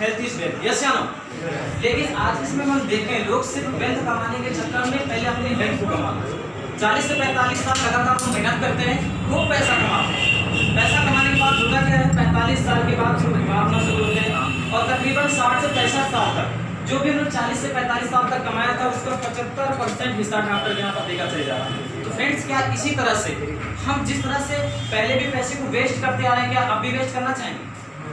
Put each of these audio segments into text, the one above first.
Health is wealth, yes या no. लेकिन आज इसमें हम देखें लोग सिर्फ वेल्थ कमाने के चक्कर में पहले अपनी हेल्थ को कमाते हैं। 40 से 45 साल लगातार हम मेहनत करते हैं, खूब पैसा कमाते हैं। पैसा कमाने के बाद होता क्या है, 45 साल के बाद अपना शुरू होते हैं और तकरीबन 60 से 65 साल तक जो भी हमने 40 से 45 साल तक कमाया था उसका 75% हिस्सा डॉक्टर के यहाँ पर देकर चले जा रहा है। तो फ्रेंड्स क्या इसी तरह से हम जिस तरह से पहले भी पैसे को वेस्ट करते आ रहे हैं, क्या अब भी वेस्ट करना चाहेंगे?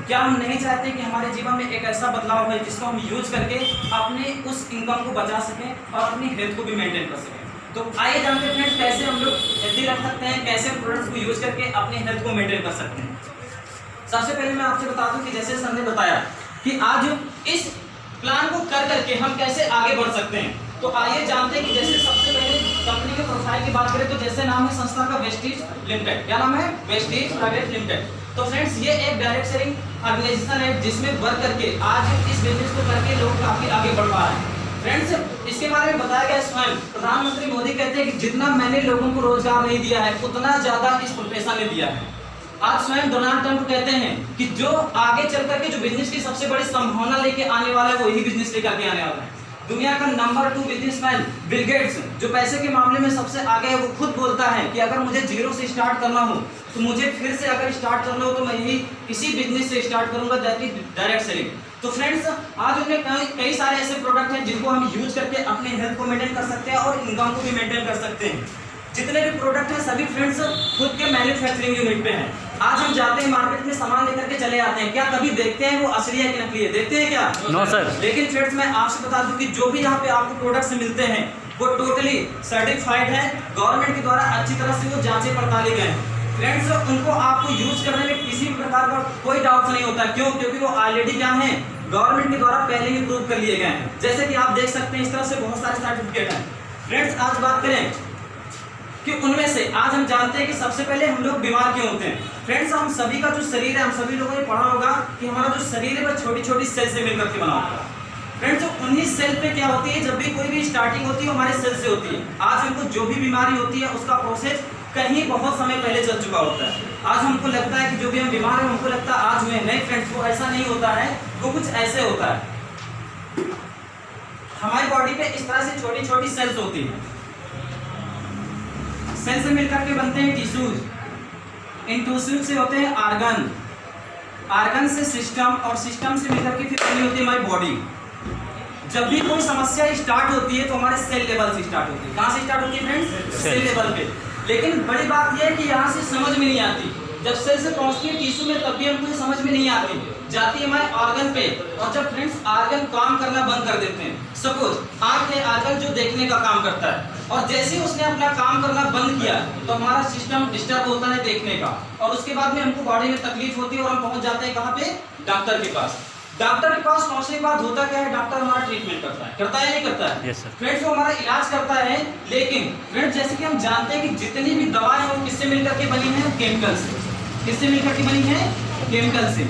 क्या हम नहीं चाहते कि हमारे जीवन में एक ऐसा बदलाव है जिसको हम यूज करके अपने उस इनकम को बचा सकें और अपनी हेल्थ को भी मेंटेन कर सकें? तो आइए जानते हैं फ्रेंड्स कैसे हम लोग हेल्दी रह सकते हैं, कैसे प्रोडक्ट्स को यूज करके अपनी हेल्थ को मेंटेन कर सकते हैं। सबसे पहले मैं आपसे बता दूं कि जैसे सर ने बताया कि आज इस प्लान को कर करके हम कैसे आगे बढ़ सकते हैं। तो आइए जानते हैं कि जैसे सबसे पहले कंपनी के प्रोफाइल की बात करें तो जैसे नाम है संस्था का वेस्टीज लिमिटेड। क्या नाम है? Vestige private limited. तो फ्रेंड्स ये एक डायरेक्ट सेलिंग ऑर्गेनाइजेशन है जिसमें वर्क करके आज इस बिजनेस को करके लोग काफी आगे बढ़ पा रहे हैं। फ्रेंड्स इसके बारे में बताया गया स्वयं प्रधानमंत्री मोदी कहते हैं कि जितना मैंने लोगों को रोजगार नहीं दिया है उतना ज्यादा इस प्रोफेशन ने दिया है। आज स्वयं डोनाल्ड ट्रंप कहते हैं कि जो आगे चल करके जो बिजनेस की सबसे बड़ी संभावना लेके आने वाला है वही बिजनेस लेकर के आने वाला है। दुनिया का नंबर 2 बिजनेसमैन बिल गेट्स जो पैसे के मामले में सबसे आगे है वो खुद बोलता है कि अगर मुझे जीरो से स्टार्ट करना हो तो मुझे फिर से अगर स्टार्ट करना हो तो मैं यही इसी बिजनेस से स्टार्ट करूंगा, दैट इज डायरेक्ट सेलिंग। तो फ्रेंड्स आज उनने कई सारे ऐसे प्रोडक्ट हैं जिनको हम यूज करके अपने हेल्थ को मेंटेन कर सकते हैं और इनकम को भी मेंटेन कर सकते हैं। जितने भी प्रोडक्ट हैं सभी फ्रेंड्स खुद के मैन्युफैक्चरिंग यूनिट पे हैं। आज हम जाते हैं मार्केट में सामान लेकर के चले आते हैं, क्या कभी देखते हैं वो असली है कि नकली है? देखते हैं क्या? No sir. लेकिन फ्रेंड्स मैं आपसे बता दूं कि जो भी यहाँ पे आपको प्रोडक्ट्स मिलते हैं वो टोटली सर्टिफाइड है, गवर्नमेंट के द्वारा अच्छी तरह से वो जांचे पड़ताले गए हैं। फ्रेंड्स उनको आपको यूज करने में किसी भी प्रकार का कोई डाउट नहीं होता। क्यों? क्योंकि वो ऑलरेडी क्या है गवर्नमेंट के द्वारा पहले ही प्रूव कर लिए गए हैं। जैसे कि आप देख सकते हैं इस तरह से बहुत सारे सर्टिफिकेट हैं। फ्रेंड्स आज बात करें कि उनमें से आज हम जानते हैं कि सबसे पहले हम लोग बीमार क्यों होते हैं। फ्रेंड्स हम सभी का जो शरीर है, हम सभी लोगों ने पढ़ा होगा कि हमारा जो शरीर है वो छोटी छोटी सेल से मिलकर के बना होता है। फ्रेंड्स उन्हीं सेल पे क्या होती है, जब भी कोई भी स्टार्टिंग होती है हमारे सेल से होती है। आज हमको जो भी बीमारी होती है उसका प्रोसेस कहीं बहुत समय पहले चल चुका होता है। आज हमको लगता है कि जो भी हम बीमार हैं हमको लगता है आज हुए, नहीं फ्रेंड्स वो ऐसा नहीं होता है, वो कुछ ऐसे होता है। हमारी बॉडी पे इस तरह से छोटी छोटी सेल्स होती हैं, सेल से मिलकर के बनते हैं टिश्यूज, इन टिश्यूज से होते हैं आर्गन, आर्गन से सिस्टम और सिस्टम से मिलकर के फिर बनी होती है हमारी बॉडी। जब भी कोई समस्या स्टार्ट होती है तो हमारे सेल लेवल से स्टार्ट होती है। कहाँ से स्टार्ट होती है फ्रेंड्स? सेल लेवल पे। लेकिन बड़ी बात यह है कि यहाँ से समझ में नहीं आती, जब सेल से पहुँचती है टिश्यू में तब भी हमको समझ में नहीं आती, जाती है हमारे ऑर्गन पे। और जब फ्रेंड्स ऑर्गन काम करना बंद कर देते हैं, सपोज आँख है ऑर्गन जो देखने का काम करता है, और जैसे ही उसने अपना काम करना बंद किया तो हमारा सिस्टम डिस्टर्ब होता है देखने का, और उसके बाद में हमको बॉडी में तकलीफ होती है और हम पहुंच जाते हैं कहाँ पे? डॉक्टर के पास। डॉक्टर के पास पहुंचने के बाद होता क्या है, डॉक्टर हमारा ट्रीटमेंट करता है या नहीं करता है? Yes sir. फ्रेंड्स वो हमारा इलाज करता है। लेकिन फ्रेंड्स जैसे कि हम जानते हैं कि जितनी भी दवाएं हैं वो किससे मिलकर के बनी है? केमिकल से। किससे मिलकर के बनी है? केमिकल से।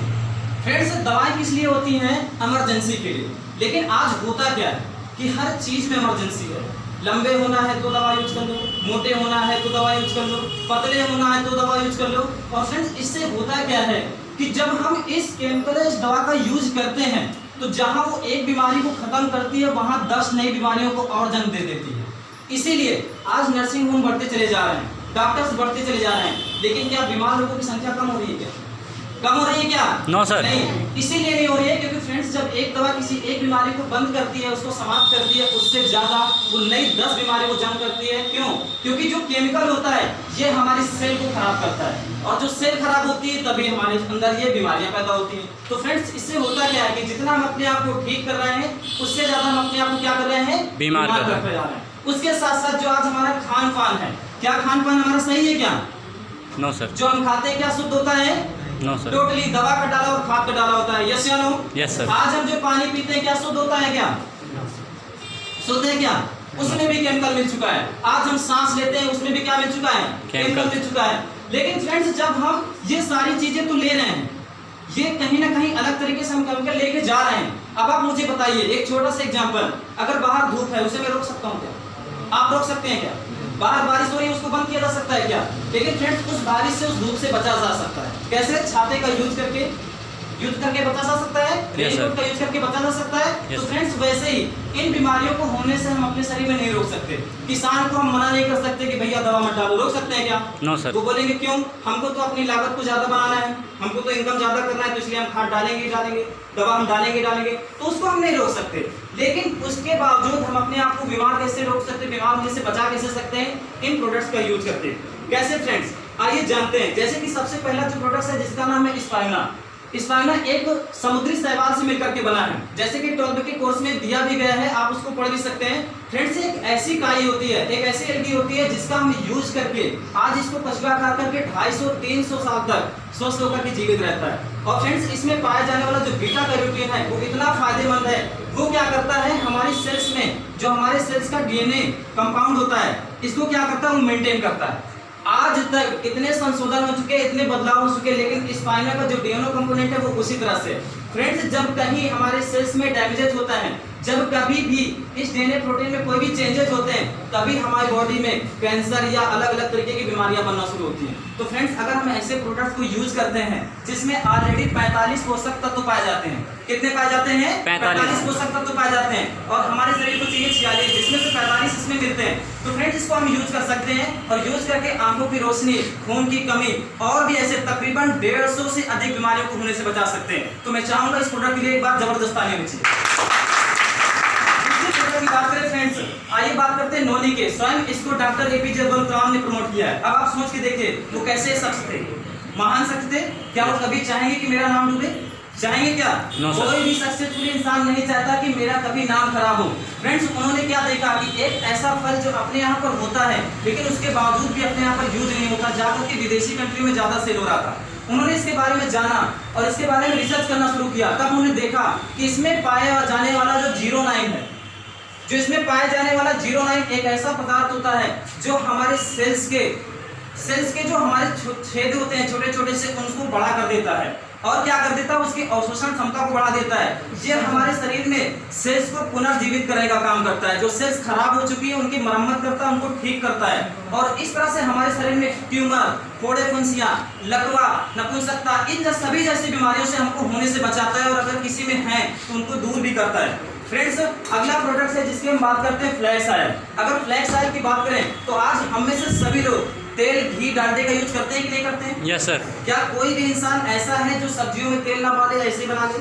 फ्रेंड्स दवाएं किस लिए होती हैं? इमरजेंसी के लिए। लेकिन आज होता क्या है कि हर चीज में इमरजेंसी है। लंबे होना है तो दवा यूज कर लो, मोटे होना है तो दवा यूज कर लो, पतले होना है तो दवा यूज कर लो। और फ्रेंड्स इससे होता क्या है कि जब हम इस केमिकल दवा का यूज करते हैं तो जहां वो एक बीमारी को खत्म करती है वहां 10 नई बीमारियों को और जन्म दे देती है। इसीलिए आज नर्सिंग होम बढ़ते चले जा रहे हैं, डॉक्टर्स बढ़ते चले जा रहे हैं, लेकिन क्या बीमार लोगों की संख्या कम हो रही है? क्या कम हो रही है? क्या नो सर। नहीं, इसीलिए नहीं हो रही है क्योंकि फ्रेंड्स जब एक दवा किसी एक बीमारी को बंद करती है, उसको समाप्त करती है, उससे ज्यादा वो नई 10 बीमारी को जन्म करती है। क्यों? क्योंकि जो केमिकल होता है ये हमारे सेल को खराब करता है, और जो सेल खराब होती है तभी हमारे अंदर ये बीमारियां पैदा होती हैं। तो फ्रेंड्स इससे होता क्या है कि जितना हम अपने आप को ठीक कर रहे हैं उससे ज्यादा हम अपने आप को क्या कर रहे हैं? बीमार कर जा रहे हैं। उसके साथ साथ जो आज हमारा खान पान है, क्या खान पान हमारा सही है? क्या नो सर। जो हम खाते हैं क्या शुद्ध होता है? No sir. टोटली दवा का डाला और खाद का डाला होता है, यस या नो? Yes sir. आज हम जो पानी पीते हैं क्या शुद्ध होता है? क्या शुद्ध है? क्या उसमें भी केमिकल मिल चुका है। आज हम सांस लेते हैं उसमें भी क्या मिल चुका है? केमिकल मिल चुका है। लेकिन फ्रेंड्स जब हम ये सारी चीजें तो ले रहे हैं, ये कहीं ना कहीं अलग तरीके से हम केमिकल लेके जा रहे हैं। अब आप मुझे बताइए एक छोटा सा एग्जांपल, अगर बाहर धूप है उसे मैं रोक सकता हूँ क्या? आप रोक सकते हैं क्या? बाहर बारिश हो रही है उसको बंद किया जा सकता है क्या? लेकिन फ्रेंड्स उस बारिश से उस धूप से बचा जा सकता है। कैसे? छाते का यूज करके बचा जा सकता है। Yes, sir. का यूज करके बचा जा सकता है। Yes, तो sir. फ्रेंड्स वैसे ही इन बीमारियों को होने से हम अपने शरीर में नहीं रोक सकते। किसान को हम मना नहीं कर सकते कि भैया दवा मत डालो, रोक सकते हैं क्या? No sir. वो बोलेंगे क्यों? हमको तो अपनी लागत को ज्यादा बनाना है, हमको तो इनकम ज्यादा करना है, तो इसलिए हम खाद डालेंगे ही डालेंगे, दवा हम डालेंगे डालेंगे, तो उसको हम नहीं रोक सकते। लेकिन उसके बावजूद हम अपने आप को बीमार कैसे रोक सकते, बीमार होने से बचा कैसे सकते हैं? इन प्रोडक्ट्स का यूज करते हैं। कैसे फ्रेंड्स, आइए जानते हैं। जैसे कि सबसे पहला जो प्रोडक्ट है जिसका नाम है स्पाइना। स्पाइना एक समुद्री शैवाल से मिलकर के बना है, जैसे कि 12वीं के कोर्स में दिया भी गया है, आप उसको पढ़ भी सकते हैं। फ्रेंड्स, एक ऐसी काई होती है, एक ऐसी एल्गी होती है जिसका हम यूज करके आज इसको कचुआ खा करके 250-300 साल तक स्वस्थ होकर के जीवित रहता है। और फ्रेंड्स, इसमें पाया जाने वाला जो बीटा कैरोटीन है वो इतना फायदेमंद है, वो क्या करता है हमारी सेल्स में जो हमारे सेल्स का डीएनए कंपाउंड होता है, इसको क्या करता है वो मेंटेन करता है। आज तक इतने संशोधन हो चुके, इतने बदलाव हो चुके, लेकिन स्पाइना का जो डीएनए कंपोनेंट है वो उसी तरह से। फ्रेंड्स, जब कहीं हमारे सेल्स में डैमेजेज होता है, जब कभी भी इस डीएनए प्रोटीन में कोई भी चेंजेस होते हैं, तभी हमारी बॉडी में कैंसर या अलग अलग तरीके की बीमारियां बनना शुरू होती हैं। तो फ्रेंड्स, अगर हम ऐसे प्रोडक्ट्स को यूज करते हैं जिसमें ऑलरेडी 45 पोषक तत्व पाए जाते हैं, कितने पाए जाते हैं? 45 पोषक तत्व पाए जाते हैं, और हमारे शरीर को चाहिए 46, जिसमें से 45 इसमें मिलते हैं। तो फ्रेंड्स, इसको हम यूज कर सकते हैं और यूज करके आंखों की रोशनी, खून की कमी और भी ऐसे तकरीबन 150 से अधिक बीमारियों को होने से बचा सकते हैं। तो मैं चाहूंगा इस प्रोडक्ट के लिए एक बार जबरदस्त तालियां होनी चाहिए। की बात करें फ्रेंड्स, आइए बात करते हैं नोनी के। स्वयं इसको डॉक्टर एपीजे अब्दुल कलाम ने प्रमोट किया है। अब आप सोच के देखिए वो कैसे शख्स थे, महान शख्स थे। क्या वो कभी चाहेंगे कि मेरा नाम डूबे? चाहेंगे क्या? कोई भी सक्सेसफुल इंसान नहीं चाहता कि मेरा कभी नाम खराब हो। फ्रेंड्स, उन्होंने क्या देखा कि एक ऐसा फल जो अपने यहाँ पर होता है लेकिन उसके बावजूद भी अपने यहाँ पर यूज नहीं होता, जाकर के विदेशी कंट्री में ज्यादा सेल हो रहा था। उन्होंने इसके बारे में जाना और इसके बारे में रिसर्च करना शुरू किया। तब उन्होंने देखा कि इसमें पाया जाने वाला जो 09 है, जो इसमें पाया जाने वाला 09 एक ऐसा पदार्थ होता है जो हमारे सेल्स के जो हमारे छेद होते हैं छोटे छोटे से, उनको बड़ा कर देता है। और क्या कर देता है? उसकी अवशोषण क्षमता को बढ़ा देता है। ये हमारे शरीर में सेल्स को पुनर्जीवित करने का काम करता है। जो सेल्स खराब हो चुकी है उनकी मरम्मत करता है, उनको ठीक करता है। और इस तरह से हमारे शरीर में ट्यूमर, फोड़े फुंसियां, लकवा, नपुंसकता, इन सभी जैसी बीमारियों से हमको होने से बचाता है, और अगर किसी में है तो उनको दूर भी करता है। फ्रेंड्स, अगला प्रोडक्ट है जिसकी हम बात करते हैं फ्लैक्स ऑयल। अगर फ्लैक्स ऑयल की बात करें तो आज हम में से सभी लोग तेल, घी, डालडे का यूज करते हैं कि नहीं करते हैं? Yes sir. क्या कोई भी इंसान ऐसा है जो सब्जियों में तेल ना डाले, ऐसे ही बना ले?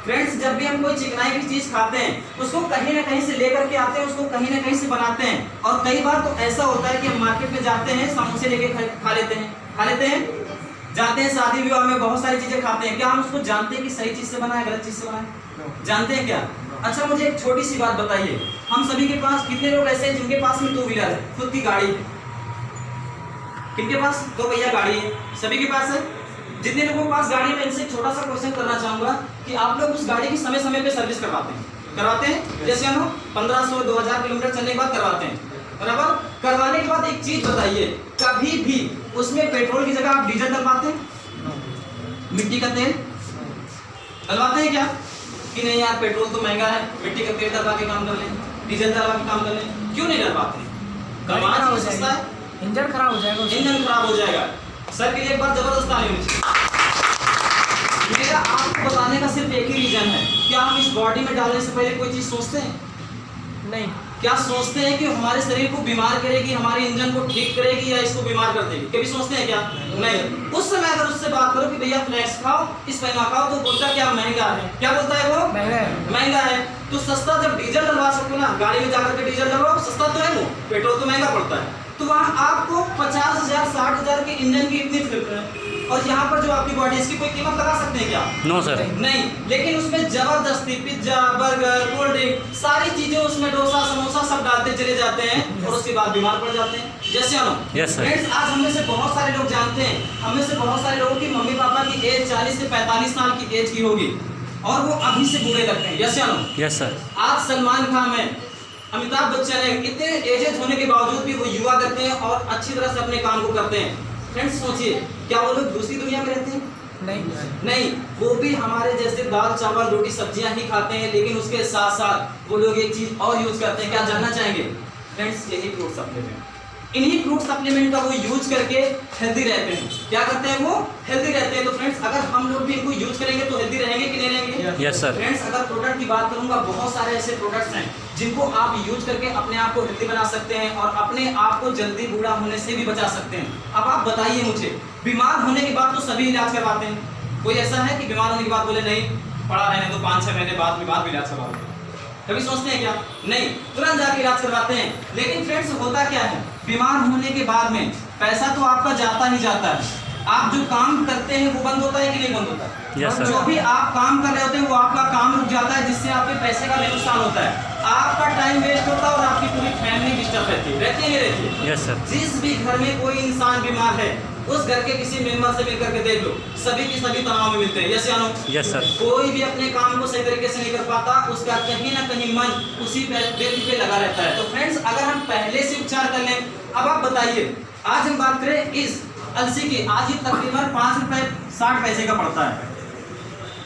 फ्रेंड्स, जब भी हम कोई चिकनाई की चीज खाते हैं उसको कहीं ना कहीं से लेकर के आते हैं, उसको कहीं ना कहीं से बनाते हैं। और कई बार तो ऐसा होता है कि हम मार्केट में जाते हैं, समोसे लेके खा लेते हैं, जाते हैं शादी विवाह में बहुत सारी चीजें खाते हैं। क्या हम उसको जानते हैं कि सही चीज से बना है, गलत चीज से बना है? जानते हैं क्या? अच्छा, मुझे एक छोटी सी बात बताइए, हम सभी के पास कितने लोग ऐसे हैं जिनके पास में 2 व्हीलर है, खुद की गाड़ी है? किनके पास 2 पहिया गाड़ी है? सभी के पास है। जितने लोगों के पास गाड़ी है, मैं इनसे एक छोटा सा क्वेश्चन करना चाहूंगा कि आप लोग उस गाड़ी की समय समय पे सर्विस करवाते हैं? जैसे हम 1500-2000 किलोमीटर चलने के बाद करवाते हैं, बराबर? करवाने के बाद एक चीज बताइए, कभी भी उसमें पेट्रोल की जगह आप डीजल डलवाते हैं? मिट्टी का तेल डलवाते हैं क्या? कि नहीं यार, पेट्रोल तो महंगा है, मिट्टी का तेल डलवा के काम कर लें, डीजल डलवा के काम कर लें। क्यों नहीं डलवाते? कमाल सस्ता है, इंजन खराब हो जाएगा, इंजन खराब हो जाएगा। सर के लिए एक बार जबरदस्त ताली होनी चाहिए। मेरा आपको बताने का सिर्फ एक ही रीजन है, क्या हम इस बॉडी में डालने से पहले कोई चीज सोचते हैं? नहीं। क्या सोचते हैं कि हमारे शरीर को बीमार करेगी, हमारे इंजन को ठीक करेगी या इसको बीमार कर देगी? कभी सोचते हैं क्या? नहीं। उस समय अगर उससे बात करो कि भैया फ्लैक्स खाओ, स्पाइना खाओ, तो बोलता क्या महंगा है। क्या बोलता है वो? महंगा है। तो सस्ता जब डीजल डलवा सको ना, गाड़ी में जाकर के डीजल डलवाओ, सस्ता तो है वो, पेट्रोल तो महंगा पड़ता है। तो वहाँ आपको 50,000 60,000 के इंजन की इतनी फिक्र है, और यहाँ पर जो आपकी बॉडी, इसकी कोई कीमत लगा सकते हैं क्या? No sir. नहीं। लेकिन उसमें जबरदस्ती पिज्जा, बर्गर, कोल्ड ड्रिंक, सारी चीजें उसमें, डोसा, समोसा सब डालते चले जाते हैं और उसके बाद बीमार पड़ जाते हैं। जैसे Yes, sir. फ्रेंड्स, आज हम में से बहुत सारे लोग जानते हैं, हम में से बहुत सारे लोगों की मम्मी पापा की एज 40 से 45 साल की एज की होगी और वो अभी से बूढ़े लगते हैं। Yes sir. आज सलमान खान है, अमिताभ बच्चन है, इतने एजेड होने के बावजूद भी वो युवा करते हैं और अच्छी तरह से अपने काम को करते हैं। फ्रेंड्स, सोचिए, क्या वो लोग दूसरी दुनिया में रहते हैं? नहीं, वो भी हमारे जैसे दाल चावल रोटी सब्जियां ही खाते हैं, लेकिन उसके साथ साथ वो लोग एक चीज और यूज करते हैं। क्या जानना चाहेंगे? फ्रेंड्स, यही फ्रूट सब लेते हैं। इन्हीं फ्रूट सप्लीमेंट का वो यूज करके हेल्दी रहते हैं। क्या करते हैं वो? हेल्दी रहते हैं। तो फ्रेंड्स अगर हम लोग भी इनको यूज करेंगे तो हेल्दी रहेंगे कि नहीं रहेंगे? Yes sir. फ्रेंड्स अगर प्रोडक्ट की बात करूंगा, बहुत सारे ऐसे प्रोडक्ट्स हैं जिनको आप यूज करके अपने आप को हेल्दी बना सकते हैं और अपने आप को जल्दी बूढ़ा होने से भी बचा सकते हैं। अब आप बताइए मुझे, बीमार होने के बाद तो सभी इलाज करवाते हैं, कोई ऐसा है कि बीमार होने के बाद बोले नहीं पड़ा रहने तो 5-6 महीने बाद भी इलाज करवा लो? कभी सोचते हैं क्या? नहीं, तुरंत जाके इलाज करवाते हैं। लेकिन फ्रेंड्स होता क्या है, बीमार होने के बाद में पैसा तो आपका जाता ही जाता है, आप जो काम करते हैं वो बंद होता है कि नहीं बंद होता है? Yes, sir. जो भी आप काम कर रहे होते हैं वो आपका काम रुक जाता है, जिससे आपके पैसे का भी नुकसान होता है, आपका टाइम वेस्ट होता है और आपकी पूरी फैमिली डिस्टर्ब रहती है नहीं रहती है? Yes sir. जिस भी घर में कोई इंसान बीमार है उस घर के किसी मेंबर से मिलकर के देख लो, सभी की सभी तनाव में मिलते हैं। यस या नो? Yes sir. कोई भी अपने काम को सही तरीके से नहीं कर पाता, उसका कहीं ना कहीं मन उसी व्यक्ति पे लगा रहता है। तो फ्रेंड्स अगर हम पहले से उपचार कर लें, अब आप बताइए, आज हम बात करें इस अलसी की, आज ये तकरीबन 5 रुपए 60 पैसे का पड़ता है,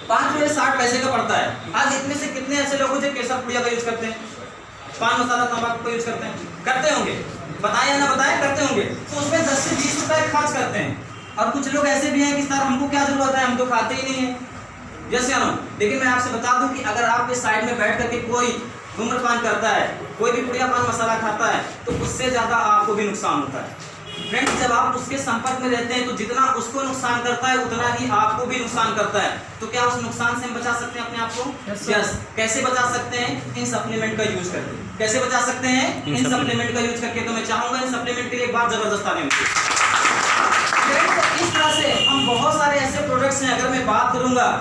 5 रुपए 60 पैसे का पड़ता है। आज इतने से कितने ऐसे लोग हैं जो केसर पुड़िया का यूज करते हैं, पान मसाला तंबाकू का यूज करते हैं? करते होंगे, बताएं या ना बताएं, करते होंगे। तो उसमें 10 से 20 रुपए खर्च करते हैं। और कुछ लोग ऐसे भी हैं कि सर हमको क्या जरूरत है, हम तो खाते ही नहीं है। यस या नो? लेकिन मैं आपसे बता दूं कि अगर आपके साइड में बैठ करके कोई धूम्रपान करता है, कोई भी पुड़िया पान मसाला खाता है, तो उससे ज्यादा आपको भी नुकसान होता है। फ्रेंड्स जब आप उसके संपर्क में रहते हैं तो जितना उसको नुकसान करता है उतना ही आपको भी नुकसान करता है। तो क्या उस नुकसान से हम बचा सकते हैं अपने आप को? यस। कैसे बचा सकते हैं? इन सप्लीमेंट का यूज करके। कैसे बचा सकते हैं? इन सप्लीमेंट का यूज करके। तो मैं चाहूंगा इन सप्लीमेंट के लिए एक बार जबरदस्त ताली मुझे। इस तरह से हम बहुत सारे ऐसे प्रोडक्ट्स हैं, अगर मैं बात करूंगा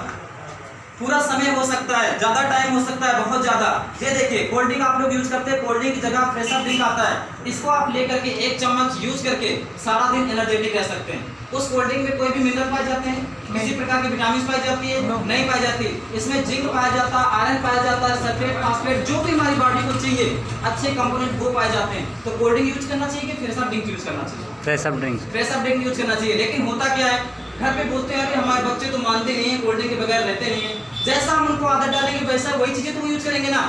पूरा समय हो सकता है, ज्यादा टाइम हो सकता है, बहुत ज्यादा। ये देखिए कोल्ड ड्रिंक आप लोग यूज करते हैं, कोल्ड ड्रिंक की जगह फ्रेश अप ड्रिंक आता है, इसको आप लेकर के 1 चम्मच यूज करके सारा दिन एनर्जेटिक रह सकते हैं। उस कोल्ड ड्रिंक में कोई भी मिनरल पाए जाते हैं, किसी प्रकार की विटामिन पाई जाती है? नहीं पाई जाती। इसमें जिंक पाया जाता है, आयरन पाया जाता है, सल्फेट, फास्फेट, जो भी हमारी बॉडी को चाहिए अच्छे कंपोनेंट वो पाए जाते हैं। तो कोल्ड ड्रिंक यूज करना चाहिए कि फ्रेश अप ड्रिंक यूज करना चाहिए? Fresh up drink. Fresh up drink use करना चाहिए। लेकिन होता क्या है, घर पे बोलते हैं अरे हमारे बच्चे तो मानते नहीं है, कोल्ड ड्रिंक के बगैर रहते नहीं है। जैसा हम उनको आदत डालेंगे वैसा वही चीजें तो वो यूज करेंगे ना।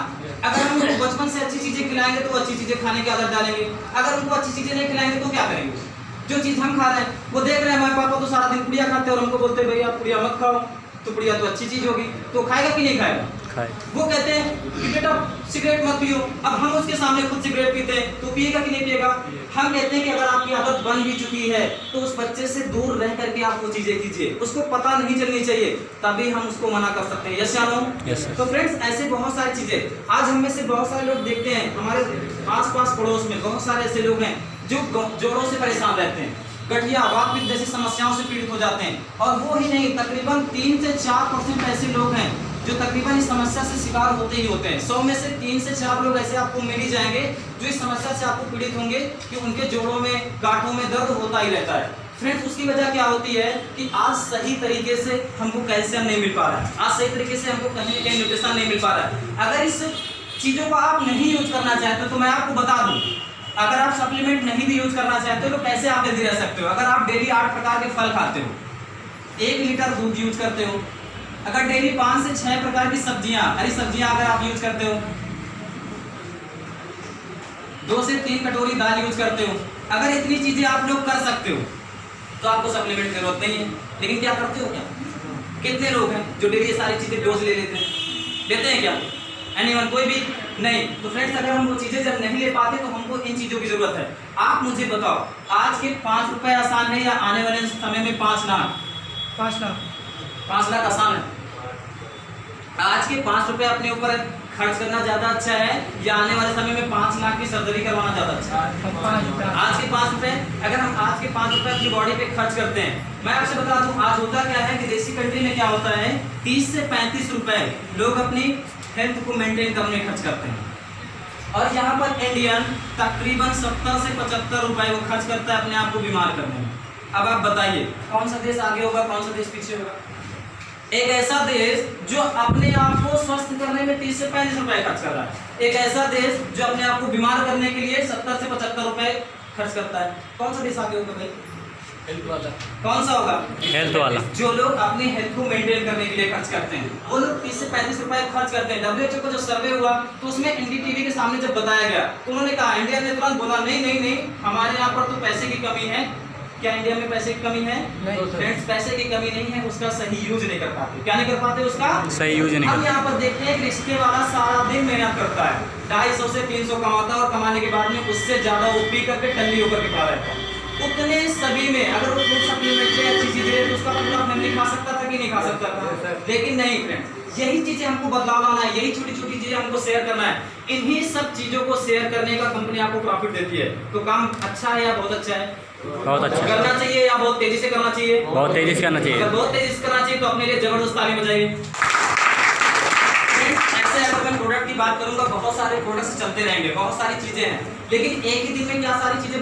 अगर हम उनको बचपन से अच्छी चीजें खिलाएंगे तो अच्छी चीजें खाने की आदत डालेंगे, अगर उनको अच्छी चीजें नहीं खिलाएंगे तो क्या करेंगे? जो चीज हम खा रहे हैं वो देख रहे हैं, हमारे पापा तो सारा दिन पुड़िया खाते हैं और हमको बोलते हैं भैया पुड़िया मत खाओ, तो पुड़िया तो अच्छी चीज होगी, तो खाएगा कि नहीं खाएगा? खाए। वो कहते हैं कि बेटा सिगरेट मत पियो, अब हम उसके सामने खुद सिगरेट पीते हैं, तो पिएगा कि नहीं पिएगा? हम कहते हैं कि अगर आपकी आदत बन भी चुकी है तो उस बच्चे से दूर रह करके आप वो चीजें कीजिए, उसको पता नहीं चलनी चाहिए, तभी हम उसको मना कर सकते हैं। यस या नो? Yes sir. तो फ्रेंड्स ऐसे बहुत सारी चीजें आज हम में से बहुत सारे लोग देखते हैं, हमारे आस-पास पड़ोस में बहुत सारे ऐसे लोग हैं जो जोड़ों से परेशान रहते हैं, गठिया वात पित्त जैसी समस्याओं से पीड़ित हो जाते हैं। और वो ही नहीं, तकरीबन 3 से 4% ऐसे लोग हैं जो तकरीबन इस समस्या से शिकार होते ही होते हैं। 100 में से 3 से 4 लोग ऐसे आपको मिल ही जाएंगे जो इस समस्या से आपको पीड़ित होंगे कि उनके जोड़ों में गांठों में दर्द होता ही रहता है। फ्रेंड्स उसकी वजह क्या होती है कि आज सही तरीके से हमको कैल्शियम नहीं मिल पा रहा है, आज सही तरीके से हमको कहीं ना कहीं न्यूट्रिशन नहीं मिल पा रहा है। अगर इस चीज़ों को आप नहीं यूज करना चाहते तो मैं आपको बता दूं, अगर आप सप्लीमेंट नहीं भी यूज करना चाहते हो तो कैसे आप हेल्दी रह सकते हो? अगर आप डेली 8 प्रकार के फल खाते हो, 1 लीटर दूध यूज करते हो, अगर डेली 5 से 6 प्रकार की सब्जियां, हरी सब्जियां अगर आप यूज करते हो, 2 से 3 कटोरी दाल यूज करते हो, अगर इतनी चीजें आप लोग कर सकते हो तो आपको सप्लीमेंट की जरूरत नहीं है। लेकिन क्या करते हो? क्या कितने लोग हैं जो डेली ये सारी चीजें डोज ले लेते हैं? लेते हैं क्या? एनीवन? कोई भी नहीं। तो फ्रेंड्स अगर हम वो चीजें जब नहीं ले पाते तो हमको इन चीजों की जरूरत है। आप मुझे बताओ, आज के 5 रुपए आसान है या आने वाले समय में 5 लाख? 5 लाख। 5 लाख आसान है? आज के 5 रुपए अपने ऊपर खर्च करना ज्यादा अच्छा है या आने वाले समय में 5 लाख की सर्जरी करवाना ज्यादा अच्छा है? आज के 5 रुपए, अगर हम आज के 5 रुपए अपनी बॉडी पे खर्च करते हैं, मैं आपसे बता दूं आज होता क्या है कि देसी कंट्री में क्या होता है, 30 से 35 रुपए लोग अपनी हेल्थ को मेंटेन करने में खर्च करते हैं और यहाँ पर इंडियन तकरीबन 70 से 75 रुपए वो खर्च करता है अपने आप को बीमार करने में। अब आप बताइए कौन सा देश आगे होगा, कौन सा देश पीछे होगा? एक ऐसा देश जो अपने आप को स्वस्थ करने में 30 से 35 रुपए खर्च कर रहा है, एक ऐसा देश जो अपने आप को बीमार करने के लिए 70 से 75 रुपए खर्च करता है, कौन सा देश आगे होगा भाई? कौन सा होगा? हेल्थ वाला। जो लोग अपनी हेल्थ को मेंटेन करने के लिए खर्च करते हैं वो लोग 30 से 35 रुपए खर्च करते हैं। WHO का जो सर्वे हुआ तो उसमें NDTV के सामने जब बताया गया तो उन्होंने कहा, इंडिया ने तुरंत बोला नहीं हमारे यहाँ पर तो पैसे की कमी है। क्या इंडिया में पैसे की कमी है? नहीं। फ्रेंड्स, पैसे की कमी नहीं है, उसका सही यूज नहीं कर पाते। क्या नहीं कर पाते? उसका सही यूज नहीं हम करते। यहाँ पर देखते हैं कि रिश्ते वाला सारा दिन मेहनत करता है, 250 से 300 कमाता है और कमाने के बाद में उससे ज्यादा वो पी करके टल्ली होकर के खड़ा रहता है। उतने सभी में अगर वो फूड सप्लीमेंट ले, अच्छी चीजें ले, तो उसका पूरा फैमिली खा सकता था कि नहीं खा सकता था? लेकिन नहीं फ्रेंड्स, यही चीजें हमको बदलाव लाना है, यही छोटी छोटी चीजें हमको शेयर करना है। इन्हीं सब चीजों को शेयर करने का कंपनी आपको प्रॉफिट देती है। तो काम अच्छा है या बहुत अच्छा है? बहुत अच्छा। करना चाहिए या बहुत तेजी से करना चाहिए? बहुत तेजी से करना चाहिए। अगर बहुत तेजी से करना चाहिए तो अपने लिए जबरदस्त ताली बजाइए। ऐसे अगर मैं प्रोडक्ट की बात करूंगा, बहुत सारे प्रोडक्ट्स चलते रहेंगे, बहुत सारी चीजें हैं, लेकिन एक ही दिन में क्या सारी चीजें